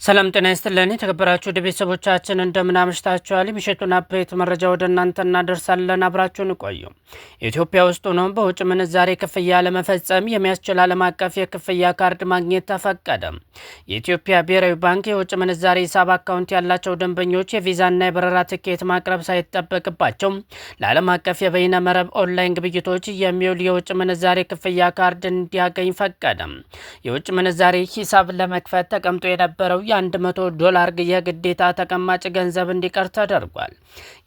ሰላም ጤና ይስጥልን የተከበራችሁ ቤተሰቦቻችን እንደምን አምሽታችኋል? ምሽቱን አፕዴት መረጃ ወደ እናንተ እናደርሳለን። አብራችሁን ቆዩ። ኢትዮጵያ ውስጥ ሆኖ በውጭ ምንዛሬ ክፍያ ለመፈጸም የሚያስችል ዓለም አቀፍ የክፍያ ካርድ ማግኘት ተፈቀደ። የኢትዮጵያ ብሔራዊ ባንክ የውጭ ምንዛሬ ሂሳብ አካውንት ያላቸው ደንበኞች የቪዛና የበረራ ትኬት ማቅረብ ሳይጠበቅባቸው ለዓለም አቀፍ የበይነ መረብ ኦንላይን ግብይቶች የሚውል የውጭ ምንዛሬ ክፍያ ካርድ እንዲያገኝ ፈቀደ። የውጭ ምንዛሬ ሂሳብ ለመክፈት ተቀምጦ የነበረው $100 የግዴታ ተቀማጭ ገንዘብ እንዲቀር ተደርጓል።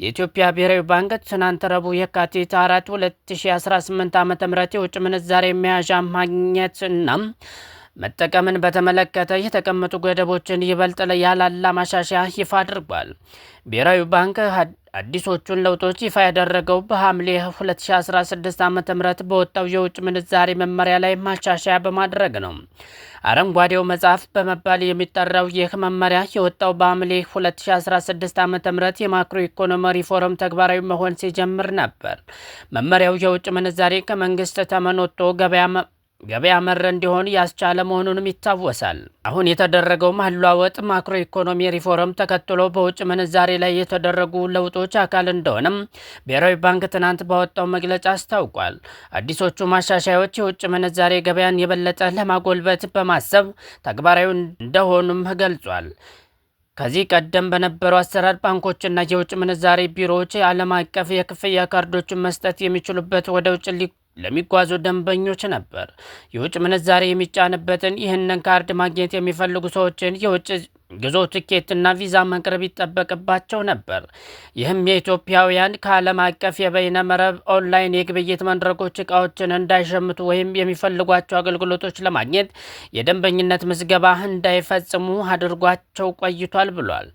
የኢትዮጵያ ብሔራዊ ባንክ ትናንት ረቡዕ የካቲት 4 2018 ዓ.ም የውጭ ምንዛሬ መያዣ ማግኘትና መጠቀምን በተመለከተ የተቀመጡ ገደቦችን ይበልጥ ያላላ ማሻሻያ ይፋ አድርጓል። ብሔራዊ ባንክ አዲሶቹን ለውጦች ይፋ ያደረገው በሐምሌ 2016 ዓ.ም በወጣው የውጭ ምንዛሬ መመሪያ ላይ ማሻሻያ በማድረግ ነው። አረንጓዴው መጽሐፍ በመባል የሚጠራው ይህ መመሪያ የወጣው በሐምሌ 2016 ዓ.ም የማክሮ ኢኮኖሚ ሪፎርም ተግባራዊ መሆን ሲጀምር ነበር። መመሪያው የውጭ ምንዛሬ ከመንግስት ተመን ወጥቶ ገበያ መር እንዲሆን ያስቻለ መሆኑንም ይታወሳል። አሁን የተደረገው ማለዋወጥ ማክሮ ኢኮኖሚ ሪፎርም ተከትሎ በውጭ ምንዛሬ ላይ የተደረጉ ለውጦች አካል እንደሆነም ብሔራዊ ባንክ ትናንት ባወጣው መግለጫ አስታውቋል። አዲሶቹ ማሻሻያዎች የውጭ ምንዛሬ ገበያን የበለጠ ለማጎልበት በማሰብ ተግባራዊ እንደሆኑም ገልጿል። ከዚህ ቀደም በነበረው አሰራር ባንኮችና የውጭ ምንዛሬ ቢሮዎች ዓለም አቀፍ የክፍያ ካርዶችን መስጠት የሚችሉበት ወደ ውጭ ለሚጓዙ ደንበኞች ነበር። የውጭ ምንዛሬ የሚጫንበትን ይህንን ካርድ ማግኘት የሚፈልጉ ሰዎችን የውጭ ጉዞ ትኬትና ቪዛ መቅረብ ይጠበቅባቸው ነበር። ይህም የኢትዮጵያውያን ከዓለም አቀፍ የበይነ መረብ ኦንላይን የግብይት መድረኮች ዕቃዎችን እንዳይሸምቱ ወይም የሚፈልጓቸው አገልግሎቶች ለማግኘት የደንበኝነት ምዝገባ እንዳይፈጽሙ አድርጓቸው ቆይቷል ብሏል።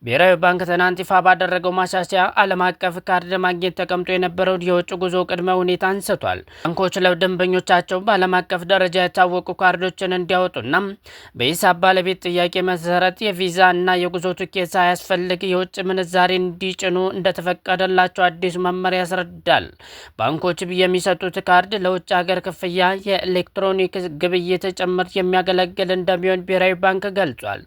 ብሔራዊ ባንክ ትናንት ይፋ ባደረገው ማሻሻያ ዓለም አቀፍ ካርድ ማግኘት ተቀምጦ የነበረውን የውጭ ጉዞ ቅድመ ሁኔታ አንስቷል። ባንኮች ለደንበኞቻቸው በዓለም አቀፍ ደረጃ የታወቁ ካርዶችን እንዲያወጡና በሂሳብ ባለቤት ጥያቄ መሰረት የቪዛ እና የጉዞ ትኬት ሳያስፈልግ የውጭ ምንዛሬ እንዲጭኑ እንደተፈቀደላቸው አዲሱ መመሪያ ያስረዳል። ባንኮች የሚሰጡት ካርድ ለውጭ ሀገር ክፍያ፣ የኤሌክትሮኒክ ግብይት ጭምር የሚያገለግል እንደሚሆን ብሔራዊ ባንክ ገልጿል።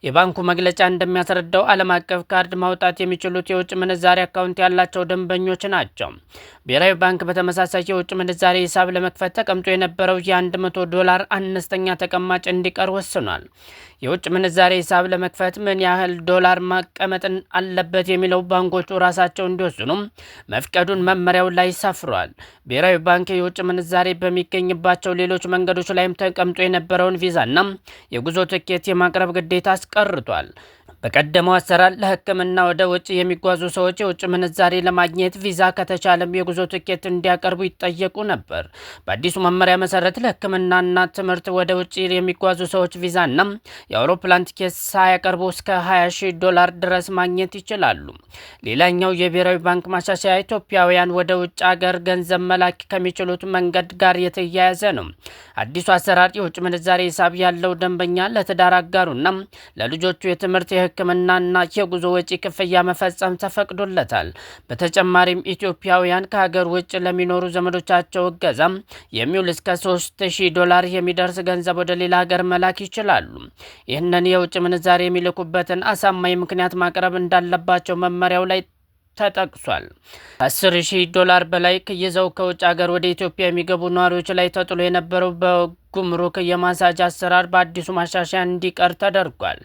የባንኩ መግለጫ እንደሚያስረዳው ዓለም አቀፍ ካርድ ማውጣት የሚችሉት የውጭ ምንዛሬ አካውንት ያላቸው ደንበኞች ናቸው። ብሔራዊ ባንክ በተመሳሳይ የውጭ ምንዛሬ ሂሳብ ለመክፈት ተቀምጦ የነበረው $100 አነስተኛ ተቀማጭ እንዲቀር ወስኗል። የውጭ ምንዛሬ ሂሳብ ለመክፈት ምን ያህል ዶላር መቀመጥን አለበት የሚለው ባንኮቹ ራሳቸው እንዲወስኑ መፍቀዱን መመሪያው ላይ ሰፍሯል። ብሔራዊ ባንክ የውጭ ምንዛሬ በሚገኝባቸው ሌሎች መንገዶች ላይም ተቀምጦ የነበረውን ቪዛና የጉዞ ትኬት የማቅረብ ግዴታ አስቀርቷል። በቀደመው አሰራር ለሕክምና ወደ ውጭ የሚጓዙ ሰዎች የውጭ ምንዛሬ ለማግኘት ቪዛ ከተቻለም የጉዞ ትኬት እንዲያቀርቡ ይጠየቁ ነበር። በአዲሱ መመሪያ መሰረት ለሕክምናና ትምህርት ወደ ውጭ የሚጓዙ ሰዎች ቪዛና የአውሮፕላን ትኬት ሳያቀርቡ እስከ $20,000 ድረስ ማግኘት ይችላሉ። ሌላኛው የብሔራዊ ባንክ ማሻሻያ ኢትዮጵያውያን ወደ ውጭ ሀገር ገንዘብ መላክ ከሚችሉት መንገድ ጋር የተያያዘ ነው። አዲሱ አሰራር የውጭ ምንዛሬ ሂሳብ ያለው ደንበኛ ለትዳር አጋሩና ለልጆቹ የትምህርት ሕክምናና የጉዞ ወጪ ክፍያ መፈጸም ተፈቅዶለታል። በተጨማሪም ኢትዮጵያውያን ከሀገር ውጭ ለሚኖሩ ዘመዶቻቸው እገዛ የሚውል እስከ $3,000 የሚደርስ ገንዘብ ወደ ሌላ ሀገር መላክ ይችላሉ። ይህንን የውጭ ምንዛሬ የሚልኩበትን አሳማኝ ምክንያት ማቅረብ እንዳለባቸው መመሪያው ላይ ተጠቅሷል። $10,000 በላይ ይዘው ከውጭ ሀገር ወደ ኢትዮጵያ የሚገቡ ነዋሪዎች ላይ ተጥሎ የነበረው ጉምሩክ የማሳጅ አሰራር በአዲሱ ማሻሻያ እንዲቀር ተደርጓል።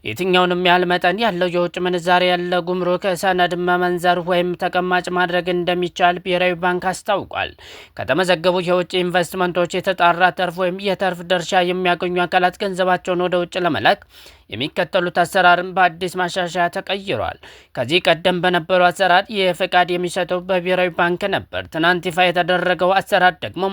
የትኛውንም ያህል መጠን ያለው የውጭ ምንዛሬ ያለ ጉምሩክ ሰነድ መመንዘር ወይም ተቀማጭ ማድረግ እንደሚቻል ብሔራዊ ባንክ አስታውቋል። ከተመዘገቡ የውጭ ኢንቨስትመንቶች የተጣራ ተርፍ ወይም የተርፍ ድርሻ የሚያገኙ አካላት ገንዘባቸውን ወደ ውጭ ለመላክ የሚከተሉት አሰራርን በአዲስ ማሻሻያ ተቀይሯል። ከዚህ ቀደም በነበረው አሰራር የፈቃድ የሚሰጠው በብሔራዊ ባንክ ነበር። ትናንት ይፋ የተደረገው አሰራር ደግሞ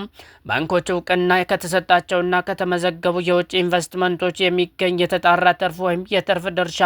ባንኮች እውቅና ከተሰጣቸውና ከተመዘገቡ የውጭ ኢንቨስትመንቶች የሚገኝ የተጣራ ተርፍ ወይም የተርፍ ድርሻ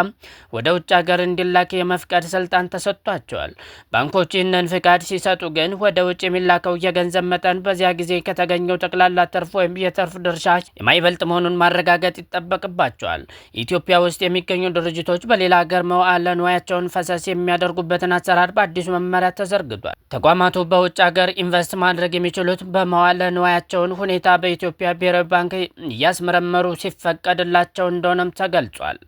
ወደ ውጭ ሀገር እንዲላክ የመፍቀድ ስልጣን ተሰጥቷቸዋል። ባንኮች ይህንን ፍቃድ ሲሰጡ ግን ወደ ውጭ የሚላከው የገንዘብ መጠን በዚያ ጊዜ ከተገኘው ጠቅላላ ተርፍ ወይም የተርፍ ድርሻ የማይበልጥ መሆኑን ማረጋገጥ ይጠበቅባቸዋል። ኢትዮጵያ ውስጥ የሚገኙ ድርጅቶች በሌላ ሀገር መዋዕለ ንዋያቸውን ፈሰስ የሚያደርጉበትን አሰራር በአዲሱ መመሪያ ተዘርግቷል። ተቋማቱ በውጭ ሀገር ኢንቨስት ማድረግ የሚችሉት በመዋዕለ ንዋያቸውን ሁኔታ በኢትዮጵያ ብሔራዊ ባንክ እያስመረመሩ ሲፈቀድላቸው እንደሆነም ተገልጿል።